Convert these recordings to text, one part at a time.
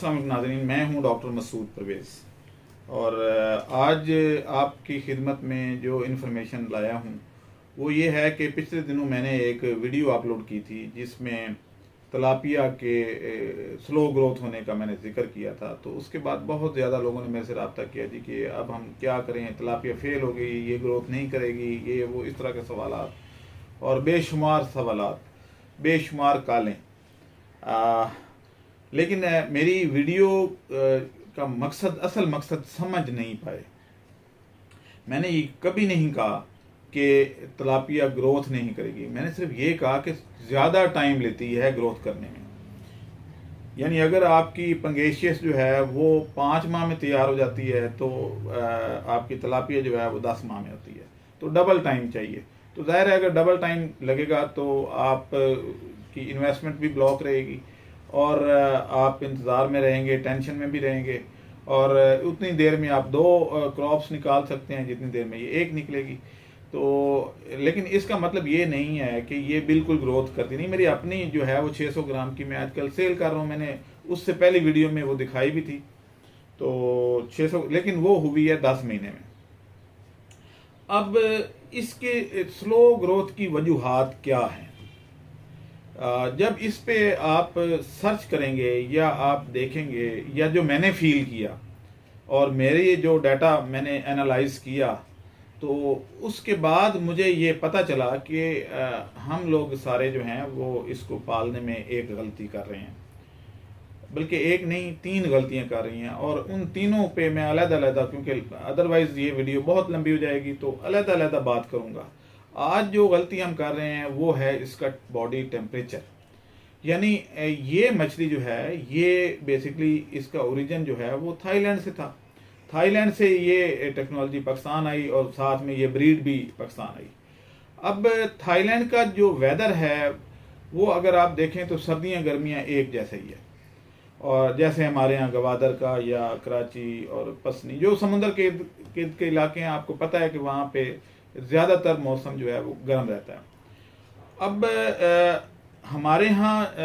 अस्सलाम वालेकुम नाज़रीन, मैं हूं डॉक्टर मसूद परवेज़ और आज आपकी खिदमत में जो इन्फॉर्मेशन लाया हूं वो ये है कि पिछले दिनों मैंने एक वीडियो अपलोड की थी जिसमें तलापिया के स्लो ग्रोथ होने का मैंने जिक्र किया था। तो उसके बाद बहुत ज़्यादा लोगों ने मेरे से रब्ता किया जी कि अब हम क्या करें, तलापिया फेल हो गई, ये ग्रोथ नहीं करेगी, ये वो, इस तरह के सवालात और बेशुमार सवालात, बेशुमार कालें। लेकिन मेरी वीडियो का मकसद, असल मकसद समझ नहीं पाए। मैंने ये कभी नहीं कहा कि तलापिया ग्रोथ नहीं करेगी, मैंने सिर्फ ये कहा कि ज़्यादा टाइम लेती है ग्रोथ करने में। यानी अगर आपकी पंगेशियस जो है वो 5 माह में तैयार हो जाती है तो आपकी तलापिया जो है वो 10 माह में होती है, तो डबल टाइम चाहिए। तो जाहिर है अगर डबल टाइम लगेगा तो आप की इन्वेस्टमेंट भी ब्लॉक रहेगी और आप इंतज़ार में रहेंगे, टेंशन में भी रहेंगे और उतनी देर में आप 2 क्रॉप्स निकाल सकते हैं जितनी देर में ये एक निकलेगी। तो लेकिन इसका मतलब ये नहीं है कि ये बिल्कुल ग्रोथ करती नहीं। मेरी अपनी जो है वो 600 ग्राम की मैं आजकल सेल कर रहा हूँ, मैंने उससे पहली वीडियो में वो दिखाई भी थी। तो 600, लेकिन वो हुई है 10 महीने में। अब इसके स्लो ग्रोथ की वजूहात क्या हैं? जब इस पे आप सर्च करेंगे या आप देखेंगे या जो मैंने फील किया और मेरे जो डाटा मैंने एनालाइज किया तो उसके बाद मुझे ये पता चला कि हम लोग सारे जो हैं वो इसको पालने में एक गलती कर रहे हैं, बल्कि एक नहीं 3 गलतियां कर रही हैं और उन तीनों पे मैं अलग-अलग, क्योंकि अदरवाइज ये वीडियो बहुत लंबी हो जाएगी तो अलग-अलग बात करूंगा। आज जो गलती हम कर रहे हैं वो है इसका बॉडी टेम्परेचर। यानी ये मछली जो है ये बेसिकली इसका ओरिजिन जो है वो थाईलैंड से था। थाईलैंड से ये टेक्नोलॉजी पाकिस्तान आई और साथ में ये ब्रीड भी पाकिस्तान आई। अब थाईलैंड का जो वेदर है वो अगर आप देखें तो सर्दियां गर्मियां एक जैसे ही है, और जैसे हमारे यहाँ गवादर का या कराची और पसनी जो समुद्र के इलाके हैं, आपको पता है कि वहाँ पे ज़्यादातर मौसम जो है वो गर्म रहता है। अब हमारे यहाँ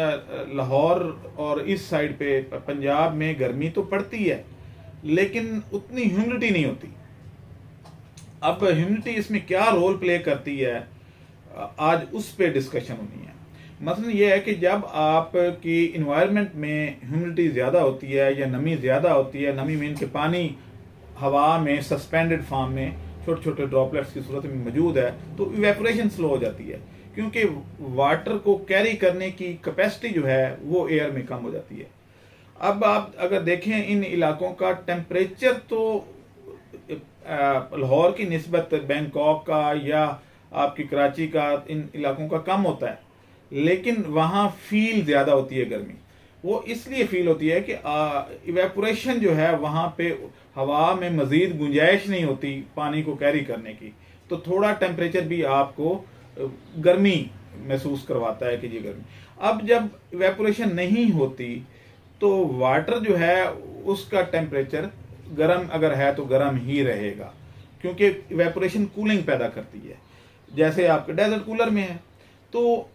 लाहौर और इस साइड पे पंजाब में गर्मी तो पड़ती है लेकिन उतनी ह्यूमिडिटी नहीं होती। अब ह्यूमिडिटी इसमें क्या रोल प्ले करती है, आज उस पे डिस्कशन होनी है। मतलब ये है कि जब आपकी इन्वायरमेंट में ह्यूमिडिटी ज़्यादा होती है या नमी ज़्यादा होती है, नमी मीन के पानी हवा में सस्पेंडेड फॉर्म में छोटे छोटे ड्रॉपलेट्स की सूरत में मौजूद है, तो इवेपोरेशन स्लो हो जाती है क्योंकि वाटर को कैरी करने की कैपेसिटी जो है वो एयर में कम हो जाती है। अब आप अगर देखें इन इलाकों का टेम्परेचर तो लाहौर की निस्बत बैंकॉक का या आपकी कराची का, इन इलाकों का कम होता है, लेकिन वहाँ फील ज़्यादा होती है गर्मी। वो इसलिए फील होती है कि इवेपोरेशन जो है वहाँ पे हवा में मज़ीद गुंजाइश नहीं होती पानी को कैरी करने की, तो थोड़ा टेम्परेचर भी आपको गर्मी महसूस करवाता है कि ये गर्मी। अब जब इवेपोरेशन नहीं होती तो वाटर जो है उसका टेम्परेचर गर्म अगर है तो गर्म ही रहेगा क्योंकि इवेपोरेशन कूलिंग पैदा करती है, जैसे आपके डेजर्ट कूलर में है। तो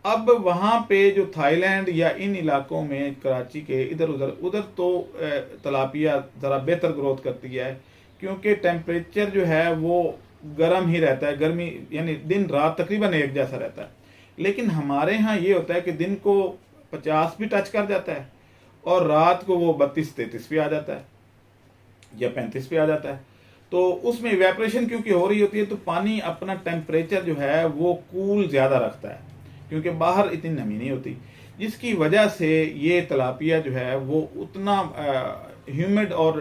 अब वहाँ पे जो थाईलैंड या इन इलाकों में कराची के इधर उधर तो तलापिया ज़रा बेहतर ग्रोथ करती है क्योंकि टेम्परेचर जो है वो गर्म ही रहता है, गर्मी यानी दिन रात तकरीबन एक जैसा रहता है। लेकिन हमारे यहाँ ये होता है कि दिन को 50 भी टच कर जाता है और रात को वो 32-33 पे आ जाता है या 35 पे आ जाता है। तो उसमें इवेपोरेशन क्योंकि हो रही होती है तो पानी अपना टेम्परेचर जो है वो कूल ज़्यादा रखता है क्योंकि बाहर इतनी नमी नहीं होती, जिसकी वजह से ये तलापिया जो है वो उतना ह्यूमिड और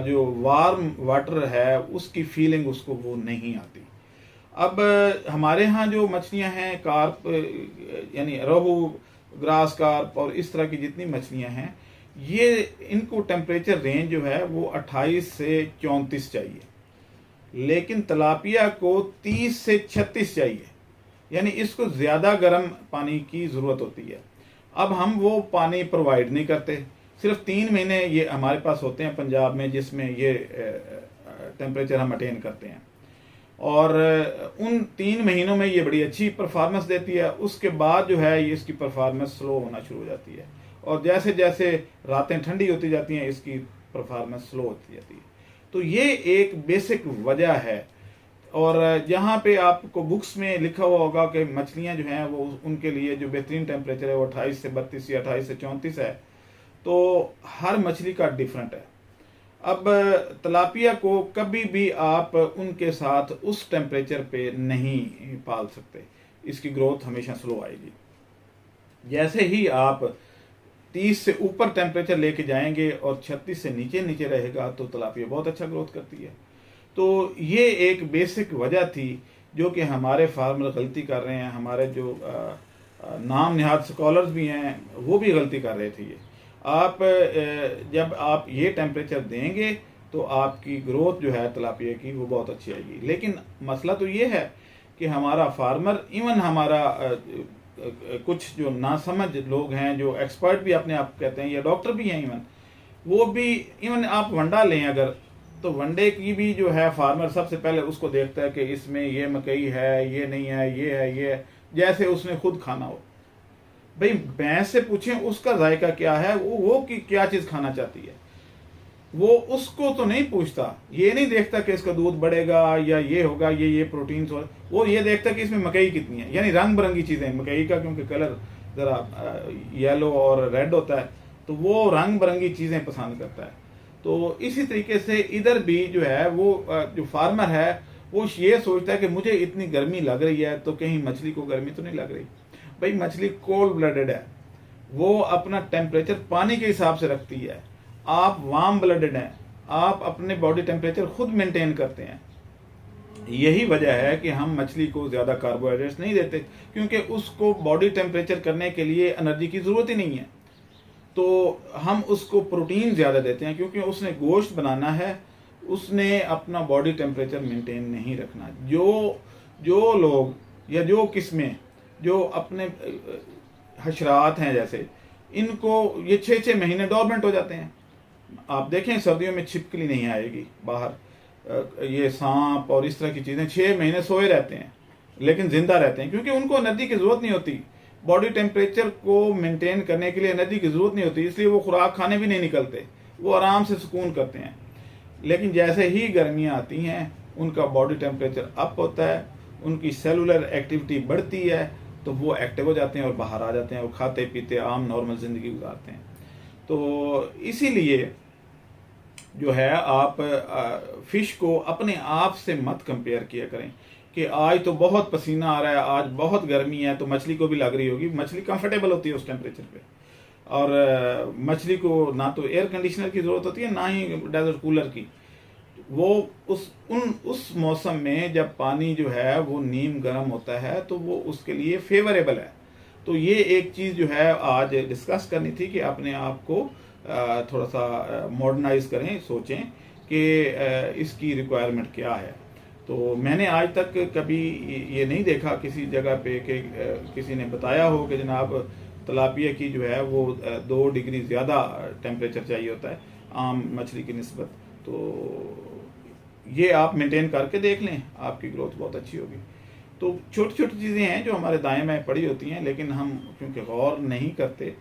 जो वार्म वाटर है उसकी फीलिंग उसको वो नहीं आती। अब हमारे यहाँ जो मछलियाँ हैं कार्प यानी रोहू, ग्रास कार्प और इस तरह की जितनी मछलियाँ हैं, ये इनको टेम्परेचर रेंज जो है वो 28 से 34 चाहिए, लेकिन तलापिया को 30 से 36 चाहिए, यानी इसको ज़्यादा गर्म पानी की ज़रूरत होती है। अब हम वो पानी प्रोवाइड नहीं करते, सिर्फ 3 महीने ये हमारे पास होते हैं पंजाब में जिसमें ये टेम्परेचर हम अटेन करते हैं और उन 3 महीनों में ये बड़ी अच्छी परफॉर्मेंस देती है। उसके बाद जो है ये इसकी परफॉर्मेंस स्लो होना शुरू हो जाती है और जैसे जैसे रातें ठंडी होती जाती हैं इसकी परफॉर्मेंस स्लो होती जाती है। तो ये एक बेसिक वजह है। और जहाँ पे आपको बुक्स में लिखा हुआ होगा कि मछलियाँ जो हैं वो उनके लिए जो बेहतरीन टेम्परेचर है वो 28 से 32 या 28 से 34 है, तो हर मछली का डिफरेंट है। अब तलापिया को कभी भी आप उनके साथ उस टेम्परेचर पे नहीं पाल सकते, इसकी ग्रोथ हमेशा स्लो आएगी। जैसे ही आप 30 से ऊपर टेम्परेचर लेके जाएंगे और 36 से नीचे नीचे रहेगा तो तलापिया बहुत अच्छा ग्रोथ करती है। तो ये एक बेसिक वजह थी जो कि हमारे फार्मर गलती कर रहे हैं, हमारे जो नाम निहाद स्कॉलर्स भी हैं वो भी गलती कर रहे थे। ये आप जब आप ये टेम्परेचर देंगे तो आपकी ग्रोथ जो है तलापिया की वो बहुत अच्छी आएगी। लेकिन मसला तो ये है कि हमारा फार्मर, इवन हमारा कुछ जो नासमझ लोग हैं, जो एक्सपर्ट भी अपने आप कहते हैं या डॉक्टर भी हैं, वो भी, इवन आप वंडा लें अगर, तो वनडे की भी जो है फार्मर सबसे पहले उसको देखता है कि इसमें ये मकई है, ये नहीं है, ये है, ये है, जैसे उसने खुद खाना हो। भाई भैंस से पूछें उसका जायका क्या है, वो कि क्या चीज़ खाना चाहती है, वो उसको तो नहीं पूछता। ये नहीं देखता कि इसका दूध बढ़ेगा या ये होगा, ये प्रोटीन्स हो, वो ये देखता कि इसमें मकई कितनी है, यानी रंग बिरंगी चीज़ें। मकई का क्योंकि कलर ज़रा येलो और रेड होता है तो वो रंग बिरंगी चीज़ें पसंद करता है। तो इसी तरीके से इधर भी जो है वो जो फार्मर है वो ये सोचता है कि मुझे इतनी गर्मी लग रही है तो कहीं मछली को गर्मी तो नहीं लग रही। भाई मछली कोल्ड ब्लडेड है, वो अपना टेम्परेचर पानी के हिसाब से रखती है। आप वार्म ब्लडेड हैं, आप अपने बॉडी टेम्परेचर खुद मेंटेन करते हैं। यही वजह है कि हम मछली को ज़्यादा कार्बोहाइड्रेट्स नहीं देते, क्योंकि उसको बॉडी टेम्परेचर करने के लिए एनर्जी की ज़रूरत ही नहीं है। तो हम उसको प्रोटीन ज़्यादा देते हैं क्योंकि उसने गोश्त बनाना है, उसने अपना बॉडी टेम्परेचर मेंटेन नहीं रखना। जो लोग या जो किस्में जो अपने हशरात हैं, जैसे इनको ये 6-6 महीने डॉर्मेंट हो जाते हैं। आप देखें सर्दियों में छिपकली नहीं आएगी बाहर, ये सांप और इस तरह की चीज़ें 6 महीने सोए रहते हैं लेकिन जिंदा रहते हैं, क्योंकि उनको एनर्जी की ज़रूरत नहीं होती। बॉडी टेम्परेचर को मेंटेन करने के लिए एनर्जी की ज़रूरत नहीं होती, इसलिए वो खुराक खाने भी नहीं निकलते, वो आराम से सुकून करते हैं। लेकिन जैसे ही गर्मियाँ आती हैं उनका बॉडी टेम्परेचर अप होता है, उनकी सेलुलर एक्टिविटी बढ़ती है, तो वो एक्टिव हो जाते हैं और बाहर आ जाते हैं, वो खाते पीते आम नॉर्मल ज़िंदगी गुजारते हैं। तो इसीलिए जो है आप फ़िश को अपने आप से मत कंपेयर किया करें कि आज तो बहुत पसीना आ रहा है, आज बहुत गर्मी है तो मछली को भी लग रही होगी। मछली कंफर्टेबल होती है उस टेम्परेचर पे, और मछली को ना तो एयर कंडीशनर की ज़रूरत होती है ना ही डेजर्ट कूलर की। वो उस मौसम में जब पानी जो है वो नीम गर्म होता है तो वो उसके लिए फेवरेबल है। तो ये एक चीज़ जो है आज डिस्कस करनी थी कि अपने आप को थोड़ा सा मॉडर्नाइज करें, सोचें कि इसकी रिक्वायरमेंट क्या है। तो मैंने आज तक कभी ये नहीं देखा किसी जगह पे कि किसी ने बताया हो कि जनाब तलापिया की जो है वो 2 डिग्री ज़्यादा टेम्परेचर चाहिए होता है आम मछली की निस्बत। तो ये आप मेंटेन करके देख लें, आपकी ग्रोथ बहुत अच्छी होगी। तो छोटी छोटी चीज़ें हैं जो हमारे दाएं में पड़ी होती हैं, लेकिन हम क्योंकि गौर नहीं करते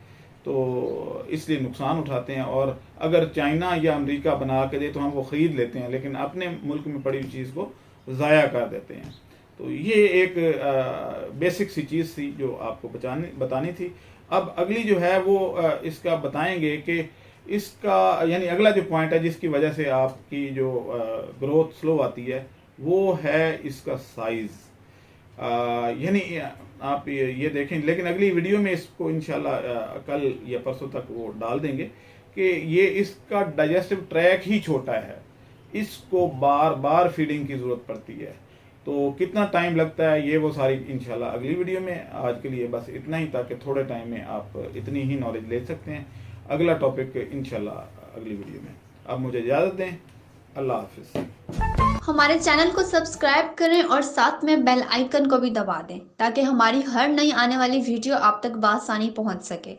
तो इसलिए नुकसान उठाते हैं। और अगर चाइना या अमेरिका बना के दे तो हम वो ख़रीद लेते हैं, लेकिन अपने मुल्क में पड़ी हुई चीज़ को ज़ाया कर देते हैं। तो ये एक बेसिक सी चीज़ थी जो आपको बतानी थी। अब अगली जो है वो इसका बताएंगे कि इसका यानी अगला जो पॉइंट है जिसकी वजह से आपकी जो ग्रोथ स्लो आती है वो है इसका साइज़। यानी आप ये देखें, लेकिन अगली वीडियो में इसको इंशाल्लाह कल या परसों तक वो डाल देंगे कि ये इसका डाइजेस्टिव ट्रैक ही छोटा है, इसको बार बार फीडिंग की ज़रूरत पड़ती है। तो कितना टाइम लगता है ये वो सारी इंशाल्लाह अगली वीडियो में। आज के लिए बस इतना ही, ताकि थोड़े टाइम में आप इतनी ही नॉलेज ले सकते हैं। अगला टॉपिक इंशाल्लाह अगली वीडियो में। अब मुझे इजाज़त दें, अल्लाह हाफिज़। हमारे चैनल को सब्सक्राइब करें और साथ में बेल आइकन को भी दबा दें ताकि हमारी हर नई आने वाली वीडियो आप तक बआसानी पहुंच सके।